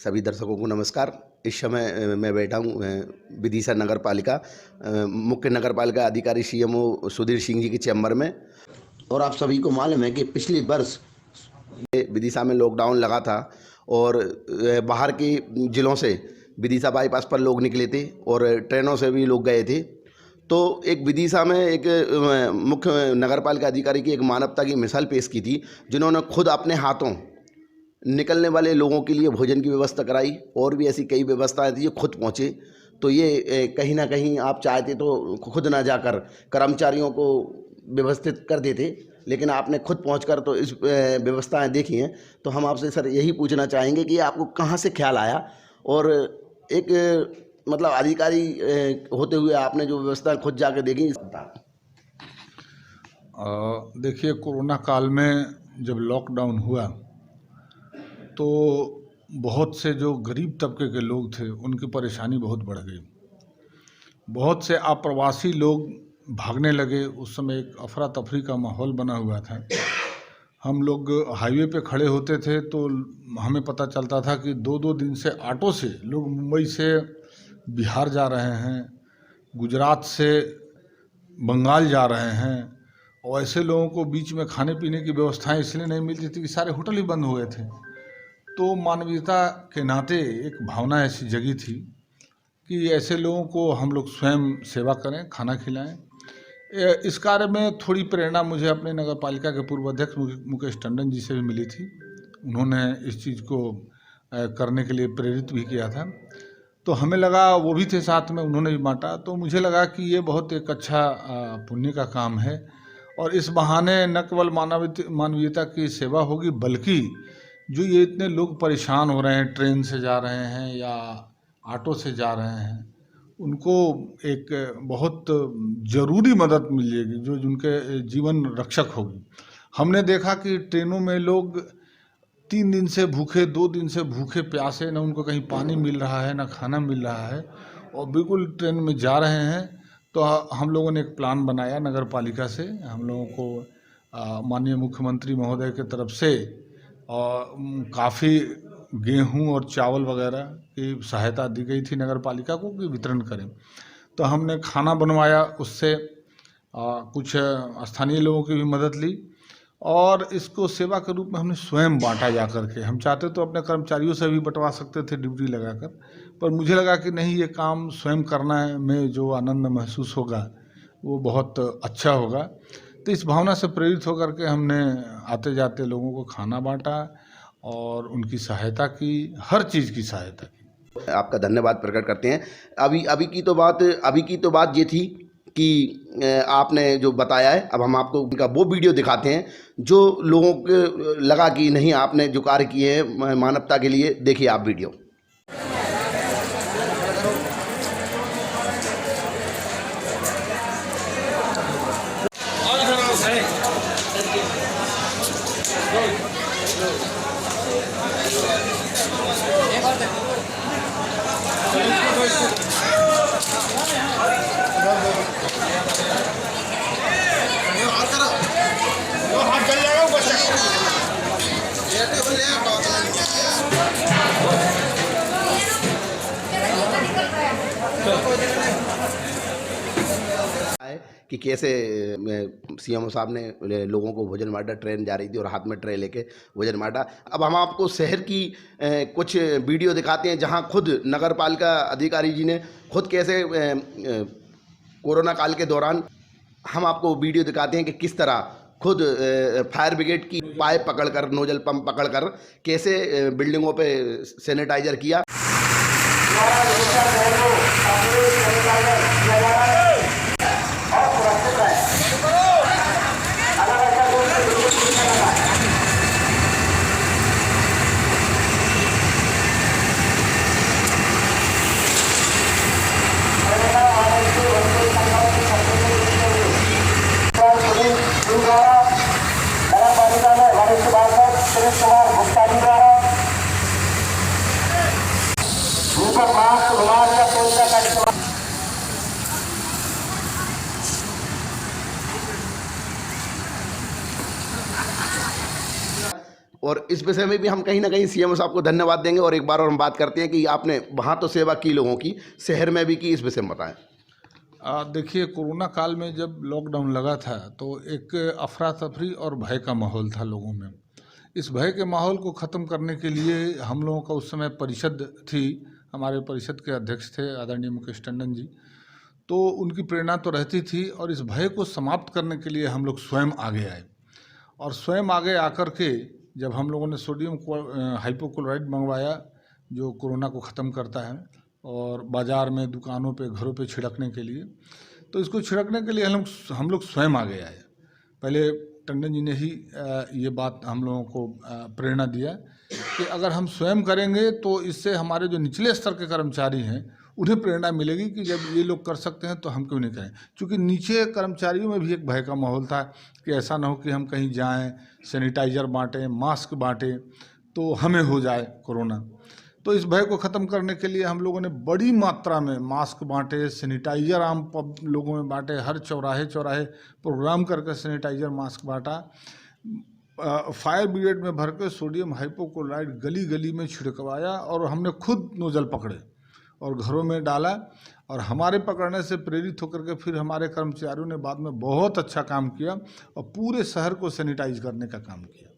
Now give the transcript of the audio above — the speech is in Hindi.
सभी दर्शकों को नमस्कार। इस समय मैं बैठा हूँ विदिशा नगर पालिका मुख्य नगर पालिका अधिकारी सीएमओ सुधीर सिंह जी के चैम्बर में। और आप सभी को मालूम है कि पिछले वर्ष विदिशा में लॉकडाउन लगा था और बाहर के ज़िलों से विदिशा बाईपास पर लोग निकले थे और ट्रेनों से भी लोग गए थे। तो एक विदिशा में एक मुख्य नगर पालिका अधिकारी की एक मानवता की मिसाल पेश की थी, जिन्होंने खुद अपने हाथों निकलने वाले लोगों के लिए भोजन की व्यवस्था कराई और भी ऐसी कई व्यवस्थाएं थी, ये खुद पहुँचे। तो ये कहीं ना कहीं आप चाहते तो खुद ना जाकर कर्मचारियों को व्यवस्थित कर देते, लेकिन आपने खुद पहुंचकर तो इस व्यवस्थाएं देखी हैं। तो हम आपसे सर यही पूछना चाहेंगे कि आपको कहां से ख्याल आया और एक मतलब अधिकारी होते हुए आपने जो व्यवस्था खुद जाकर देखी। देखिए, कोरोना काल में जब लॉकडाउन हुआ तो बहुत से जो गरीब तबके के लोग थे उनकी परेशानी बहुत बढ़ गई। बहुत से अप्रवासी लोग भागने लगे। उस समय एक अफरा तफरी का माहौल बना हुआ था। हम लोग हाईवे पे खड़े होते थे तो हमें पता चलता था कि 2-2 दिन से ऑटो से लोग मुंबई से बिहार जा रहे हैं, गुजरात से बंगाल जा रहे हैं। और ऐसे लोगों को बीच में खाने पीने की व्यवस्थाएं इसलिए नहीं मिलती थी कि सारे होटल ही बंद हुए थे। तो मानवीयता के नाते एक भावना ऐसी जगी थी कि ऐसे लोगों को हम लोग स्वयं सेवा करें, खाना खिलाएं। इस कार्य में थोड़ी प्रेरणा मुझे अपने नगर पालिका के पूर्व अध्यक्ष मुकेश टंडन जी से भी मिली थी। उन्होंने इस चीज़ को करने के लिए प्रेरित भी किया था। तो हमें लगा, वो भी थे साथ में, उन्होंने भी बांटा। तो मुझे लगा कि ये बहुत एक अच्छा पुण्य का काम है और इस बहाने न केवल मानवीयता की सेवा होगी, बल्कि जो ये इतने लोग परेशान हो रहे हैं, ट्रेन से जा रहे हैं या ऑटो से जा रहे हैं, उनको एक बहुत ज़रूरी मदद मिलेगी जो उनके जीवन रक्षक होगी। हमने देखा कि ट्रेनों में लोग 3 दिन से भूखे, 2 दिन से भूखे प्यासे, न उनको कहीं पानी मिल रहा है, न खाना मिल रहा है, और बिल्कुल ट्रेन में जा रहे हैं। तो हम लोगों ने एक प्लान बनाया नगर पालिका से। हम लोगों को माननीय मुख्यमंत्री महोदय की तरफ से काफ़ी गेहूं और चावल वगैरह की सहायता दी गई थी नगर पालिका को कि वितरण करें। तो हमने खाना बनवाया, उससे कुछ स्थानीय लोगों की भी मदद ली और इसको सेवा के रूप में हमने स्वयं बांटा जा करके। हम चाहते तो अपने कर्मचारियों से भी बंटवा सकते थे ड्यूटी लगाकर, पर मुझे लगा कि नहीं, ये काम स्वयं करना में जो आनंद महसूस होगा वो बहुत अच्छा होगा। तो इस भावना से प्रेरित होकर के हमने आते जाते लोगों को खाना बांटा और उनकी सहायता की, हर चीज़ की सहायता की। आपका धन्यवाद प्रकट करते हैं। अभी की तो बात ये थी कि आपने जो बताया है, अब हम आपको उनका वो वीडियो दिखाते हैं जो लोगों को लगा कि नहीं, आपने जो कार्य किए हैं मानवता के लिए। देखिए आप वीडियो। कि कैसे सीएमओ साहब ने लोगों को भोजन बांटा। ट्रेन जा रही थी और हाथ में ट्रे लेके भोजन बांटा। अब हम आपको शहर की कुछ वीडियो दिखाते हैं जहां खुद नगर पालिका अधिकारी जी ने खुद कैसे कोरोना काल के दौरान, हम आपको वीडियो दिखाते हैं कि किस तरह खुद फायर ब्रिगेड की पाइप पकड़कर, नोजल पंप पकड़कर कैसे बिल्डिंगों पे सैनिटाइजर किया। और इस विषय में भी हम कहीं ना कहीं सीएम साहब को धन्यवाद देंगे। और एक बार और हम बात करते हैं कि आपने वहाँ तो सेवा की लोगों की, शहर में भी की, इस विषय में बताएं। देखिए, कोरोना काल में जब लॉकडाउन लगा था तो एक अफरा तफरी और भय का माहौल था लोगों में। इस भय के माहौल को ख़त्म करने के लिए हम लोगों का उस समय परिषद थी, हमारे परिषद के अध्यक्ष थे आदरणीय मुकेश टंडन जी, तो उनकी प्रेरणा तो रहती थी और इस भय को समाप्त करने के लिए हम लोग स्वयं आगे आए। और स्वयं आगे आकर के जब हम लोगों ने सोडियम हाइपोक्लोराइड मंगवाया जो कोरोना को ख़त्म करता है, और बाज़ार में, दुकानों पे, घरों पे छिड़कने के लिए, तो इसको छिड़कने के लिए हम लोग स्वयं आगे आए। पहले टंडन जी ने ही ये बात हम लोगों को प्रेरणा दिया कि अगर हम स्वयं करेंगे तो इससे हमारे जो निचले स्तर के कर्मचारी हैं उन्हें प्रेरणा मिलेगी कि जब ये लोग कर सकते हैं तो हम क्यों नहीं करें। क्योंकि नीचे कर्मचारियों में भी एक भय का माहौल था कि ऐसा ना हो कि हम कहीं जाएं, सैनिटाइज़र बांटें, मास्क बांटें तो हमें हो जाए कोरोना। तो इस भय को ख़त्म करने के लिए हम लोगों ने बड़ी मात्रा में मास्क बांटे, सैनिटाइज़र आम लोगों में बांटे, हर चौराहे चौराहे प्रोग्राम करके सैनिटाइज़र मास्क बांटा, फायर ब्रिगेड में भर के सोडियम हाइपोक्लोराइड गली गली में छिड़कवाया, और हमने खुद नोजल पकड़े और घरों में डाला। और हमारे पकड़ने से प्रेरित होकर के फिर हमारे कर्मचारियों ने बाद में बहुत अच्छा काम किया और पूरे शहर को सैनिटाइज करने का काम किया।